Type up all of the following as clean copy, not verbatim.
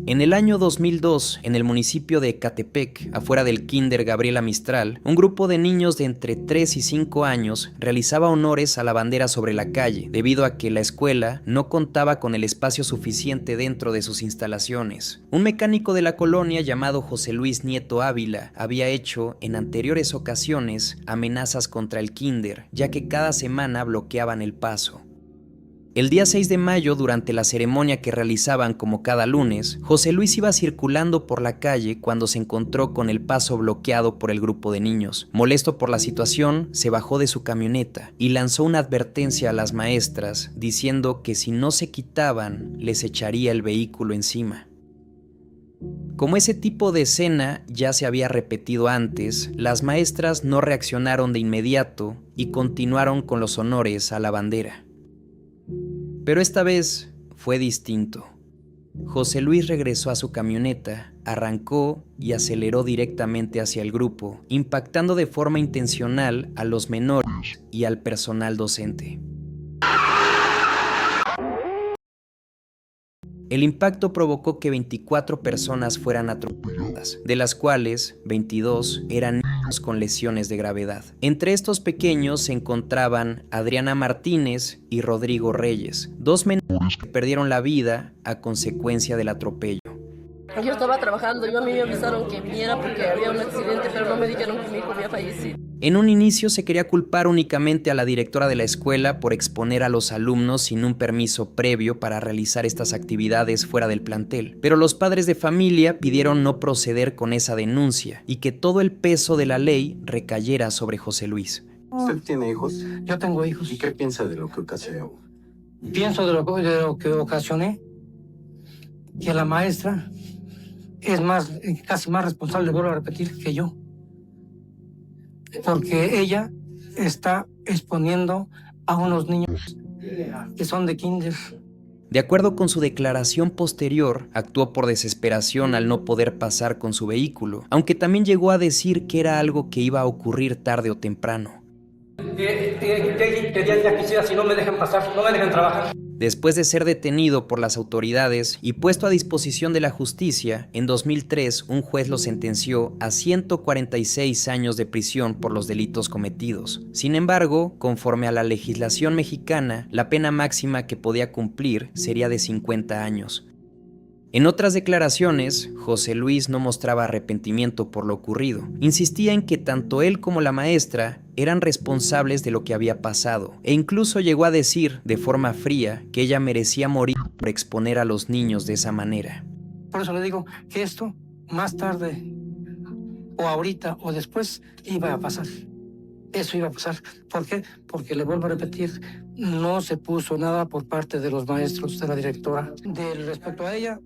En el año 2002, en el municipio de Ecatepec, afuera del Kinder Gabriela Mistral, un grupo de niños de entre 3 y 5 años realizaba honores a la bandera sobre la calle, debido a que la escuela no contaba con el espacio suficiente dentro de sus instalaciones. Un mecánico de la colonia llamado José Luis Nieto Ávila había hecho, en anteriores ocasiones, amenazas contra el Kinder, ya que cada semana bloqueaban el paso. El día 6 de mayo, durante la ceremonia que realizaban como cada lunes, José Luis iba circulando por la calle cuando se encontró con el paso bloqueado por el grupo de niños. Molesto por la situación, se bajó de su camioneta y lanzó una advertencia a las maestras, diciendo que si no se quitaban, les echaría el vehículo encima. Como ese tipo de escena ya se había repetido antes, las maestras no reaccionaron de inmediato y continuaron con los honores a la bandera. Pero esta vez fue distinto. José Luis regresó a su camioneta, arrancó y aceleró directamente hacia el grupo, impactando de forma intencional a los menores y al personal docente. El impacto provocó que 24 personas fueran atropelladas, de las cuales 22 eran niños con lesiones de gravedad. Entre estos pequeños se encontraban Adriana Martínez y Rodrigo Reyes, dos menores que perdieron la vida a consecuencia del atropello. Yo estaba trabajando, a mí me avisaron que viniera porque había un accidente, pero no me dijeron que mi hijo había fallecido. En un inicio se quería culpar únicamente a la directora de la escuela por exponer a los alumnos sin un permiso previo para realizar estas actividades fuera del plantel, pero los padres de familia pidieron no proceder con esa denuncia y que todo el peso de la ley recayera sobre José Luis. ¿Usted tiene hijos? Yo tengo hijos. ¿Y qué piensa de lo que ocasionó? Pienso de lo que ocasioné, que la maestra es casi más responsable, vuelvo a repetir, que yo. Porque ella está exponiendo a unos niños que son de kinder. De acuerdo con su declaración posterior, actuó por desesperación al no poder pasar con su vehículo, aunque también llegó a decir que era algo que iba a ocurrir tarde o temprano. ¿Qué día ya quisiera si no me dejan pasar, no me dejan trabajar? Después de ser detenido por las autoridades y puesto a disposición de la justicia, en 2003 un juez lo sentenció a 146 años de prisión por los delitos cometidos. Sin embargo, conforme a la legislación mexicana, la pena máxima que podía cumplir sería de 50 años. En otras declaraciones, José Luis no mostraba arrepentimiento por lo ocurrido. Insistía en que tanto él como la maestra eran responsables de lo que había pasado, e incluso llegó a decir de forma fría que ella merecía morir por exponer a los niños de esa manera. Por eso le digo que esto más tarde, o ahorita, o después, iba a pasar. Eso iba a pasar. ¿Por qué? Porque le vuelvo a repetir, no se puso nada por parte de los maestros, de la directora. Respecto a ella,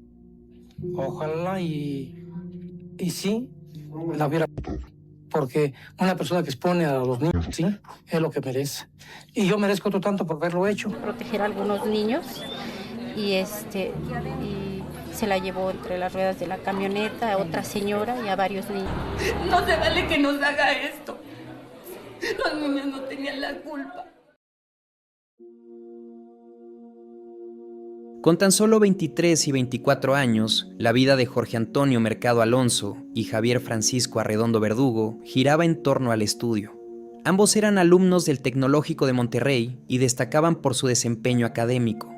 ojalá y sí la hubiera, porque una persona que expone a los niños, sí, es lo que merece. Y yo merezco otro tanto por haberlo hecho. Proteger a algunos niños y se la llevó entre las ruedas de la camioneta a otra señora y a varios niños. No se vale que nos haga esto. Los niños no tenían la culpa. Con tan solo 23 y 24 años, la vida de Jorge Antonio Mercado Alonso y Javier Francisco Arredondo Verdugo giraba en torno al estudio. Ambos eran alumnos del Tecnológico de Monterrey y destacaban por su desempeño académico.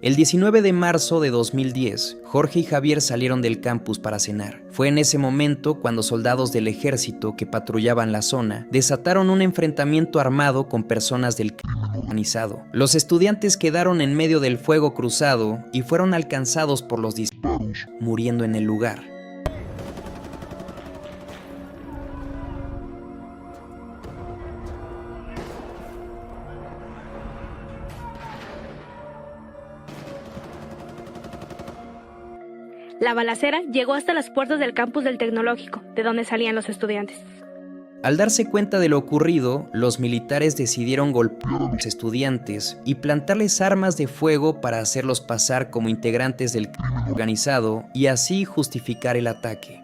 El 19 de marzo de 2010, Jorge y Javier salieron del campus para cenar. Fue en ese momento cuando soldados del ejército que patrullaban la zona desataron un enfrentamiento armado con personas del crimen organizado. Los estudiantes quedaron en medio del fuego cruzado y fueron alcanzados por los disparos, muriendo en el lugar. La balacera llegó hasta las puertas del campus del Tecnológico, de donde salían los estudiantes. Al darse cuenta de lo ocurrido, los militares decidieron golpear a los estudiantes y plantarles armas de fuego para hacerlos pasar como integrantes del crimen organizado y así justificar el ataque.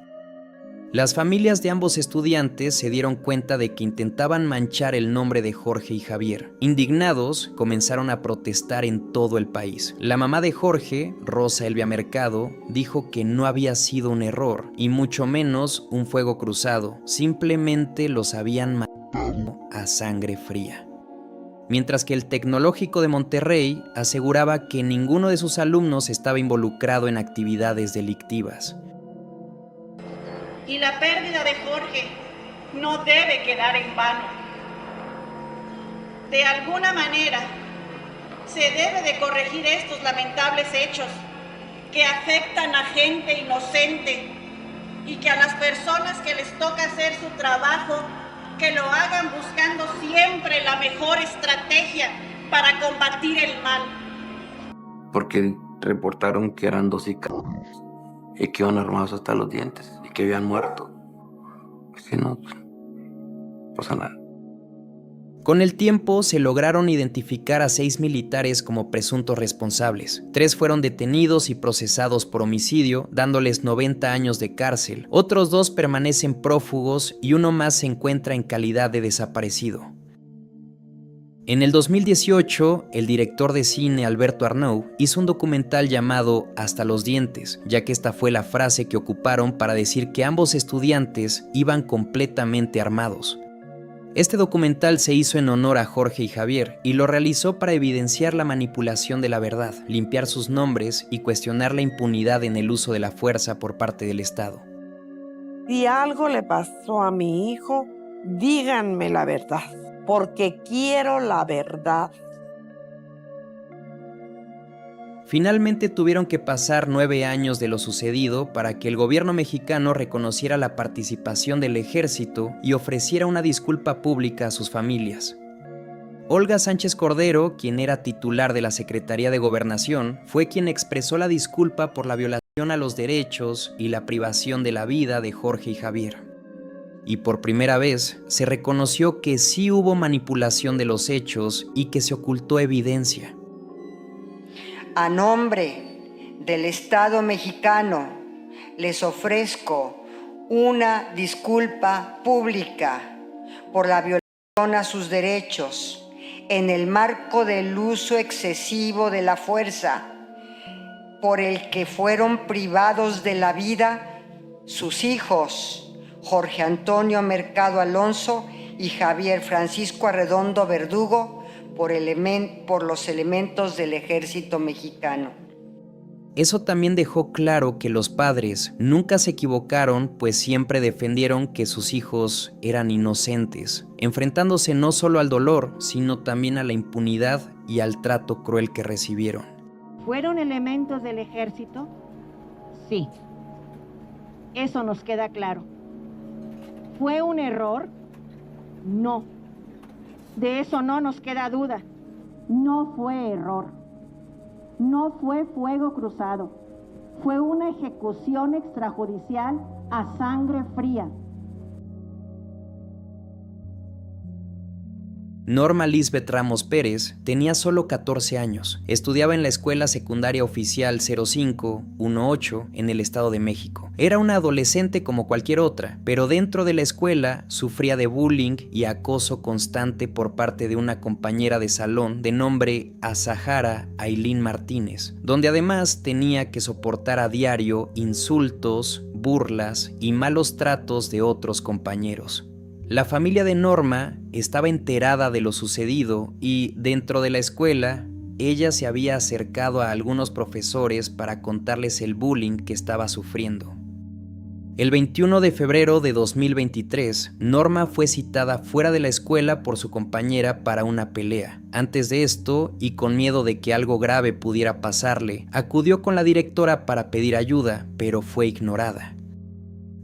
Las familias de ambos estudiantes se dieron cuenta de que intentaban manchar el nombre de Jorge y Javier. Indignados, comenzaron a protestar en todo el país. La mamá de Jorge, Rosa Elvia Mercado, dijo que no había sido un error, y mucho menos un fuego cruzado. Simplemente los habían matado a sangre fría. Mientras que el Tecnológico de Monterrey aseguraba que ninguno de sus alumnos estaba involucrado en actividades delictivas. Y la pérdida de Jorge no debe quedar en vano. De alguna manera, se debe de corregir estos lamentables hechos que afectan a gente inocente y que a las personas que les toca hacer su trabajo, que lo hagan buscando siempre la mejor estrategia para combatir el mal. Porque reportaron que eran 2 sicarios y que iban armados hasta los dientes y que habían muerto. Si no, pues, no pasa nada. Con el tiempo se lograron identificar a 6 militares como presuntos responsables. 3 fueron detenidos y procesados por homicidio, dándoles 90 años de cárcel. Otros 2 permanecen prófugos y uno más se encuentra en calidad de desaparecido. En el 2018, el director de cine Alberto Arnault hizo un documental llamado Hasta los dientes, ya que esta fue la frase que ocuparon para decir que ambos estudiantes iban completamente armados. Este documental se hizo en honor a Jorge y Javier y lo realizó para evidenciar la manipulación de la verdad, limpiar sus nombres y cuestionar la impunidad en el uso de la fuerza por parte del Estado. Si algo le pasó a mi hijo, díganme la verdad, porque quiero la verdad. Finalmente tuvieron que pasar 9 años de lo sucedido para que el gobierno mexicano reconociera la participación del ejército y ofreciera una disculpa pública a sus familias. Olga Sánchez Cordero, quien era titular de la Secretaría de Gobernación, fue quien expresó la disculpa por la violación a los derechos y la privación de la vida de Jorge y Javier. Y por primera vez se reconoció que sí hubo manipulación de los hechos y que se ocultó evidencia. A nombre del Estado mexicano, les ofrezco una disculpa pública por la violación a sus derechos en el marco del uso excesivo de la fuerza, por el que fueron privados de la vida sus hijos, Jorge Antonio Mercado Alonso y Javier Francisco Arredondo Verdugo, por los elementos del ejército mexicano. Eso también dejó claro que los padres nunca se equivocaron, pues siempre defendieron que sus hijos eran inocentes, enfrentándose no solo al dolor, sino también a la impunidad y al trato cruel que recibieron. ¿Fueron elementos del ejército? Sí. Eso nos queda claro. ¿Fue un error? No. De eso no nos queda duda. No fue error. No fue fuego cruzado. Fue una ejecución extrajudicial a sangre fría. Norma Lisbeth Ramos Pérez tenía solo 14 años. Estudiaba en la Escuela Secundaria Oficial 0518 en el Estado de México. Era una adolescente como cualquier otra, pero dentro de la escuela sufría de bullying y acoso constante por parte de una compañera de salón de nombre Azahara Ailín Martínez, donde además tenía que soportar a diario insultos, burlas y malos tratos de otros compañeros. La familia de Norma estaba enterada de lo sucedido y, dentro de la escuela, ella se había acercado a algunos profesores para contarles el bullying que estaba sufriendo. El 21 de febrero de 2023, Norma fue citada fuera de la escuela por su compañera para una pelea. Antes de esto, y con miedo de que algo grave pudiera pasarle, acudió con la directora para pedir ayuda, pero fue ignorada.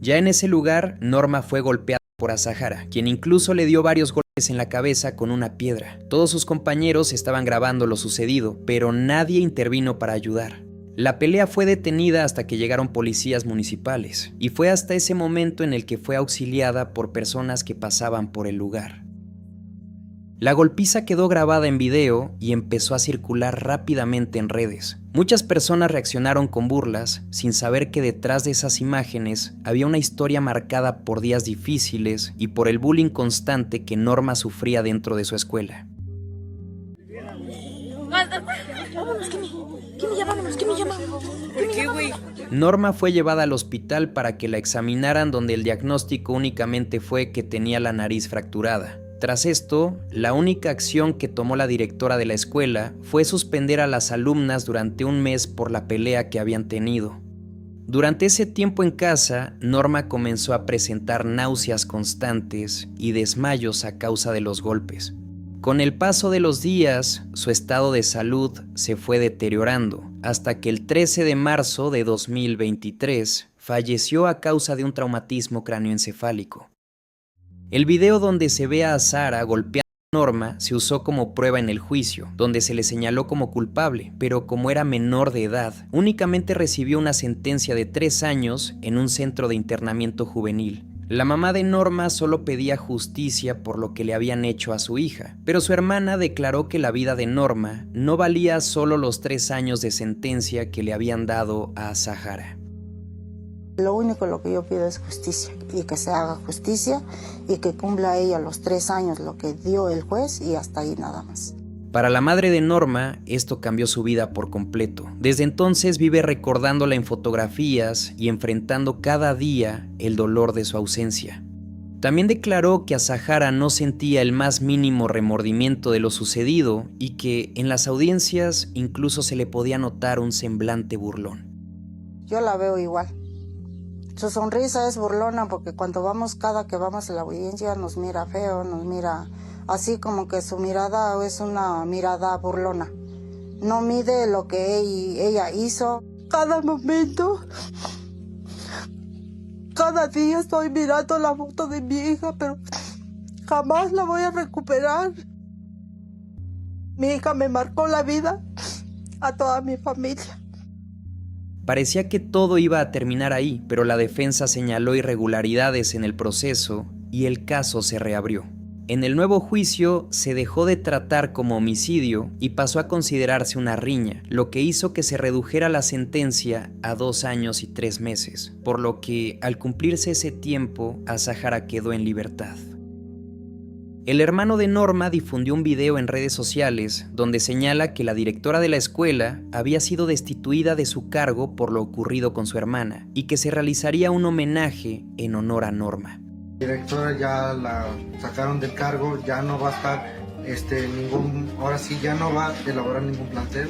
Ya en ese lugar, Norma fue golpeada por Azahara, quien incluso le dio varios golpes en la cabeza con una piedra. Todos sus compañeros estaban grabando lo sucedido, pero nadie intervino para ayudar. La pelea fue detenida hasta que llegaron policías municipales, y fue hasta ese momento en el que fue auxiliada por personas que pasaban por el lugar. La golpiza quedó grabada en video y empezó a circular rápidamente en redes. Muchas personas reaccionaron con burlas, sin saber que detrás de esas imágenes había una historia marcada por días difíciles y por el bullying constante que Norma sufría dentro de su escuela. Norma fue llevada al hospital para que la examinaran, donde el diagnóstico únicamente fue que tenía la nariz fracturada. Tras esto, la única acción que tomó la directora de la escuela fue suspender a las alumnas durante un mes por la pelea que habían tenido. Durante ese tiempo en casa, Norma comenzó a presentar náuseas constantes y desmayos a causa de los golpes. Con el paso de los días, su estado de salud se fue deteriorando, hasta que el 13 de marzo de 2023 falleció a causa de un traumatismo cráneoencefálico. El video donde se ve a Sara golpeando a Norma se usó como prueba en el juicio, donde se le señaló como culpable, pero como era menor de edad, únicamente recibió una sentencia de 3 años en un centro de internamiento juvenil. La mamá de Norma solo pedía justicia por lo que le habían hecho a su hija, pero su hermana declaró que la vida de Norma no valía solo los 3 años de sentencia que le habían dado a Zahara. Lo único lo que yo pido es justicia, y que se haga justicia y que cumpla ella los 3 años lo que dio el juez, y hasta ahí nada más. Para la madre de Norma, esto cambió su vida por completo. Desde entonces vive recordándola en fotografías y enfrentando cada día el dolor de su ausencia. También declaró que a Zahara no sentía el más mínimo remordimiento de lo sucedido y que en las audiencias incluso se le podía notar un semblante burlón. Yo la veo igual. Su sonrisa es burlona porque cada que vamos a la audiencia nos mira feo, nos mira así como que su mirada es una mirada burlona. No mide lo que ella hizo. Cada momento, cada día estoy mirando la foto de mi hija, pero jamás la voy a recuperar. Mi hija me marcó la vida a toda mi familia. Parecía que todo iba a terminar ahí, pero la defensa señaló irregularidades en el proceso y el caso se reabrió. En el nuevo juicio se dejó de tratar como homicidio y pasó a considerarse una riña, lo que hizo que se redujera la sentencia a 2 años y 3 meses, por lo que al cumplirse ese tiempo, Zahara quedó en libertad. El hermano de Norma difundió un video en redes sociales donde señala que la directora de la escuela había sido destituida de su cargo por lo ocurrido con su hermana y que se realizaría un homenaje en honor a Norma. La directora ya la sacaron del cargo, ya no va a estar ahora sí ya no va a elaborar ningún plantel,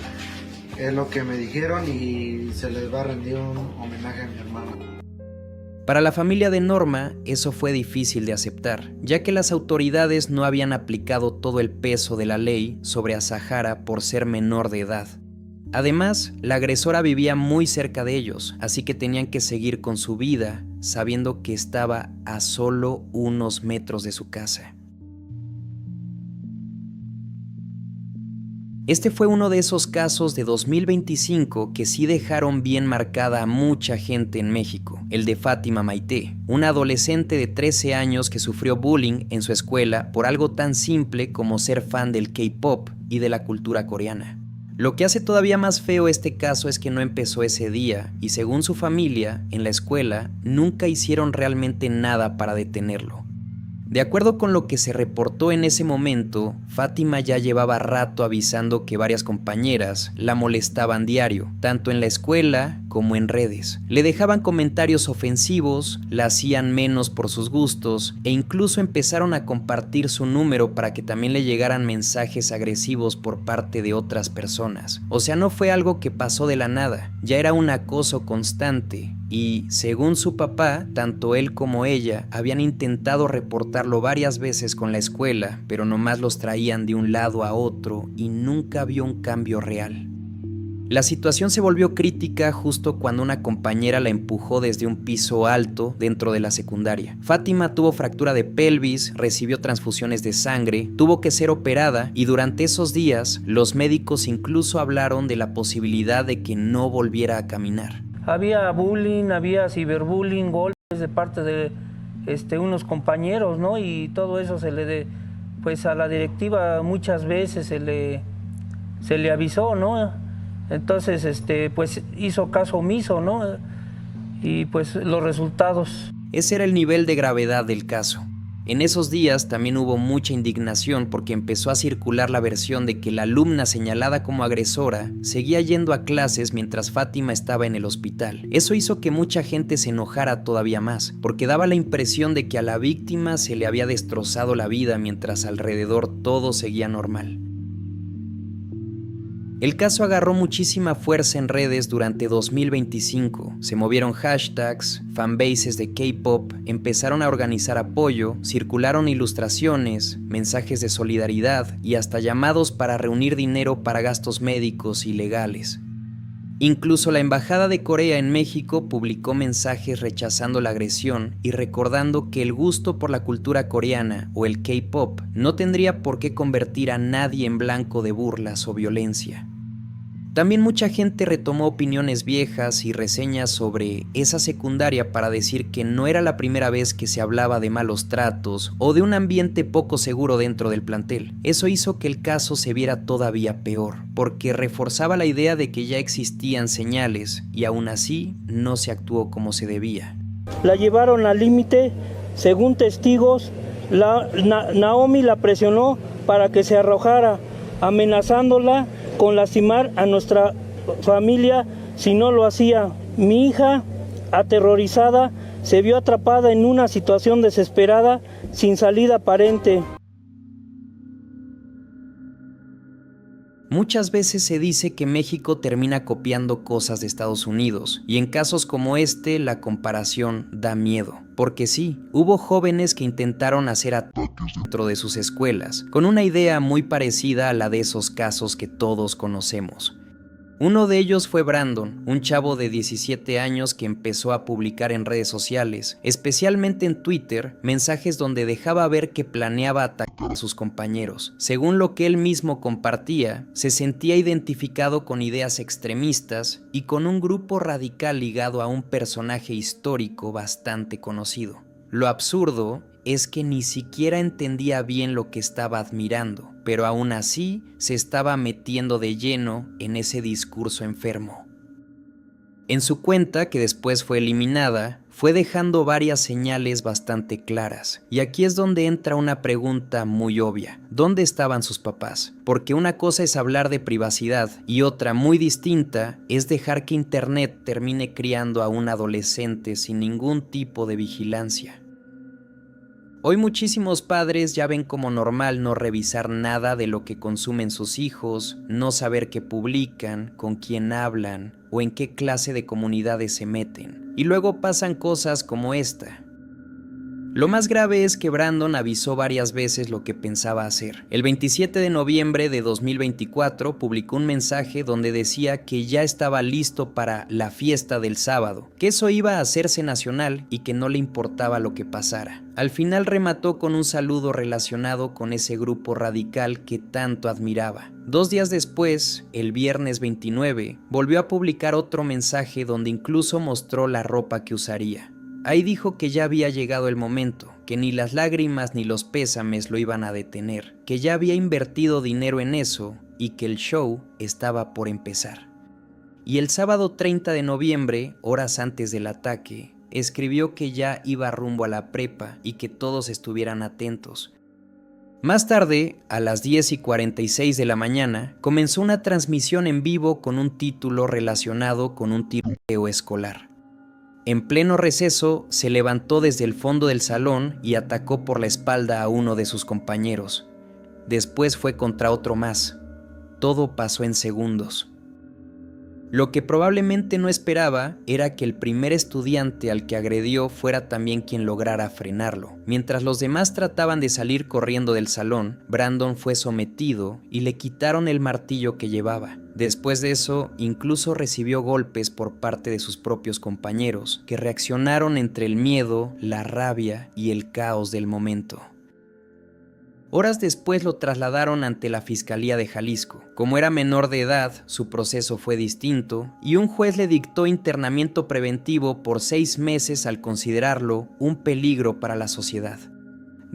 es lo que me dijeron, y se les va a rendir un homenaje a mi hermana. Para la familia de Norma, eso fue difícil de aceptar, ya que las autoridades no habían aplicado todo el peso de la ley sobre Zahara por ser menor de edad. Además, la agresora vivía muy cerca de ellos, así que tenían que seguir con su vida, sabiendo que estaba a solo unos metros de su casa. Este fue uno de esos casos de 2025 que sí dejaron bien marcada a mucha gente en México, el de Fátima Maite, una adolescente de 13 años que sufrió bullying en su escuela por algo tan simple como ser fan del K-pop y de la cultura coreana. Lo que hace todavía más feo este caso es que no empezó ese día y, según su familia, en la escuela nunca hicieron realmente nada para detenerlo. De acuerdo con lo que se reportó en ese momento, Fátima ya llevaba rato avisando que varias compañeras la molestaban diario, tanto en la escuela como en redes. Le dejaban comentarios ofensivos, la hacían menos por sus gustos e incluso empezaron a compartir su número para que también le llegaran mensajes agresivos por parte de otras personas. O sea, no fue algo que pasó de la nada, ya era un acoso constante. Y, según su papá, tanto él como ella habían intentado reportarlo varias veces con la escuela, pero nomás los traían de un lado a otro y nunca había un cambio real. La situación se volvió crítica justo cuando una compañera la empujó desde un piso alto dentro de la secundaria. Fátima tuvo fractura de pelvis, recibió transfusiones de sangre, tuvo que ser operada y durante esos días los médicos incluso hablaron de la posibilidad de que no volviera a caminar. Había bullying, había ciberbullying, golpes de parte de unos compañeros, ¿no? Y todo eso pues a la directiva muchas veces se le avisó, ¿no? Entonces, pues hizo caso omiso, ¿no? Y pues los resultados. Ese era el nivel de gravedad del caso. En esos días también hubo mucha indignación porque empezó a circular la versión de que la alumna señalada como agresora seguía yendo a clases mientras Fátima estaba en el hospital. Eso hizo que mucha gente se enojara todavía más, porque daba la impresión de que a la víctima se le había destrozado la vida mientras alrededor todo seguía normal. El caso agarró muchísima fuerza en redes durante 2025. Se movieron hashtags, fanbases de K-pop, empezaron a organizar apoyo, circularon ilustraciones, mensajes de solidaridad y hasta llamados para reunir dinero para gastos médicos y legales. Incluso la Embajada de Corea en México publicó mensajes rechazando la agresión y recordando que el gusto por la cultura coreana o el K-pop no tendría por qué convertir a nadie en blanco de burlas o violencia. También mucha gente retomó opiniones viejas y reseñas sobre esa secundaria para decir que no era la primera vez que se hablaba de malos tratos o de un ambiente poco seguro dentro del plantel. Eso hizo que el caso se viera todavía peor, porque reforzaba la idea de que ya existían señales y aún así no se actuó como se debía. La llevaron al límite, según testigos, Naomi la presionó para que se arrojara, amenazándola con lastimar a nuestra familia si no lo hacía. Mi hija, aterrorizada, se vio atrapada en una situación desesperada, sin salida aparente. Muchas veces se dice que México termina copiando cosas de Estados Unidos, y en casos como este la comparación da miedo. Porque sí, hubo jóvenes que intentaron hacer ataques dentro de sus escuelas, con una idea muy parecida a la de esos casos que todos conocemos. Uno de ellos fue Brandon, un chavo de 17 años que empezó a publicar en redes sociales, especialmente en Twitter, mensajes donde dejaba ver que planeaba atacar a sus compañeros. Según lo que él mismo compartía, se sentía identificado con ideas extremistas y con un grupo radical ligado a un personaje histórico bastante conocido. Lo absurdo es que ni siquiera entendía bien lo que estaba admirando, pero aún así se estaba metiendo de lleno en ese discurso enfermo. En su cuenta, que después fue eliminada, fue dejando varias señales bastante claras. Y aquí es donde entra una pregunta muy obvia. ¿Dónde estaban sus papás? Porque una cosa es hablar de privacidad y otra muy distinta es dejar que Internet termine criando a un adolescente sin ningún tipo de vigilancia. Hoy muchísimos padres ya ven como normal no revisar nada de lo que consumen sus hijos, no saber qué publican, con quién hablan o en qué clase de comunidades se meten. Y luego pasan cosas como esta. Lo más grave es que Brandon avisó varias veces lo que pensaba hacer. El 27 de noviembre de 2024 publicó un mensaje donde decía que ya estaba listo para la fiesta del sábado, que eso iba a hacerse nacional y que no le importaba lo que pasara. Al final remató con un saludo relacionado con ese grupo radical que tanto admiraba. 2 días después, el viernes 29, volvió a publicar otro mensaje donde incluso mostró la ropa que usaría. Ahí dijo que ya había llegado el momento, que ni las lágrimas ni los pésames lo iban a detener, que ya había invertido dinero en eso y que el show estaba por empezar. Y el sábado 30 de noviembre, horas antes del ataque, escribió que ya iba rumbo a la prepa y que todos estuvieran atentos. Más tarde, a las 10:46 de la mañana, comenzó una transmisión en vivo con un título relacionado con un tiroteo escolar. En pleno receso, se levantó desde el fondo del salón y atacó por la espalda a uno de sus compañeros. Después fue contra otro más. Todo pasó en segundos. Lo que probablemente no esperaba era que el primer estudiante al que agredió fuera también quien lograra frenarlo. Mientras los demás trataban de salir corriendo del salón, Brandon fue sometido y le quitaron el martillo que llevaba. Después de eso, incluso recibió golpes por parte de sus propios compañeros, que reaccionaron entre el miedo, la rabia y el caos del momento. Horas después lo trasladaron ante la Fiscalía de Jalisco. Como era menor de edad, su proceso fue distinto y un juez le dictó internamiento preventivo por 6 meses al considerarlo un peligro para la sociedad.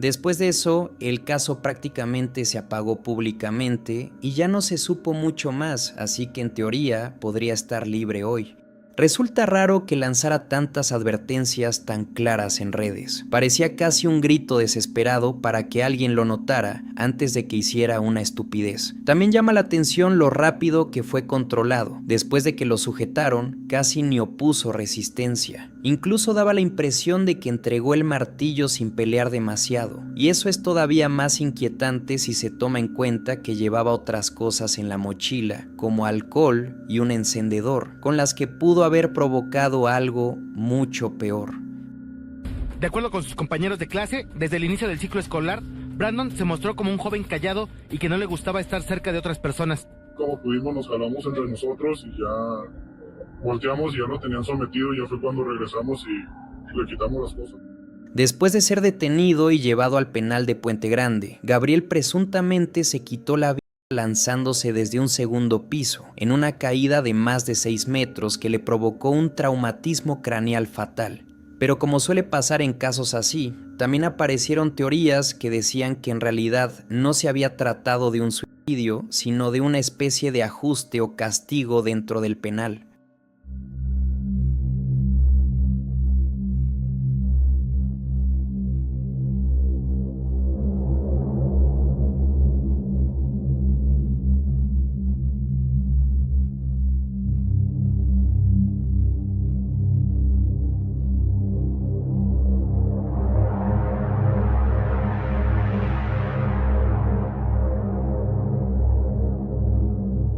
Después de eso, el caso prácticamente se apagó públicamente y ya no se supo mucho más, así que en teoría podría estar libre hoy. Resulta raro que lanzara tantas advertencias tan claras en redes. Parecía casi un grito desesperado para que alguien lo notara antes de que hiciera una estupidez. También llama la atención lo rápido que fue controlado. Después de que lo sujetaron, casi ni opuso resistencia. Incluso daba la impresión de que entregó el martillo sin pelear demasiado. Y eso es todavía más inquietante si se toma en cuenta que llevaba otras cosas en la mochila, como alcohol y un encendedor, con las que pudo haber provocado algo mucho peor. De acuerdo con sus compañeros de clase, desde el inicio del ciclo escolar, Brandon se mostró como un joven callado y que no le gustaba estar cerca de otras personas. Como pudimos nos jalamos entre nosotros y ya volteamos y ya lo tenían sometido, y ya fue cuando regresamos y le quitamos las cosas. Después de ser detenido y llevado al penal de Puente Grande, Gabriel presuntamente se quitó la vida lanzándose desde un segundo piso, en una caída de más de 6 metros que le provocó un traumatismo craneal fatal. Pero como suele pasar en casos así, también aparecieron teorías que decían que en realidad no se había tratado de un suicidio, sino de una especie de ajuste o castigo dentro del penal.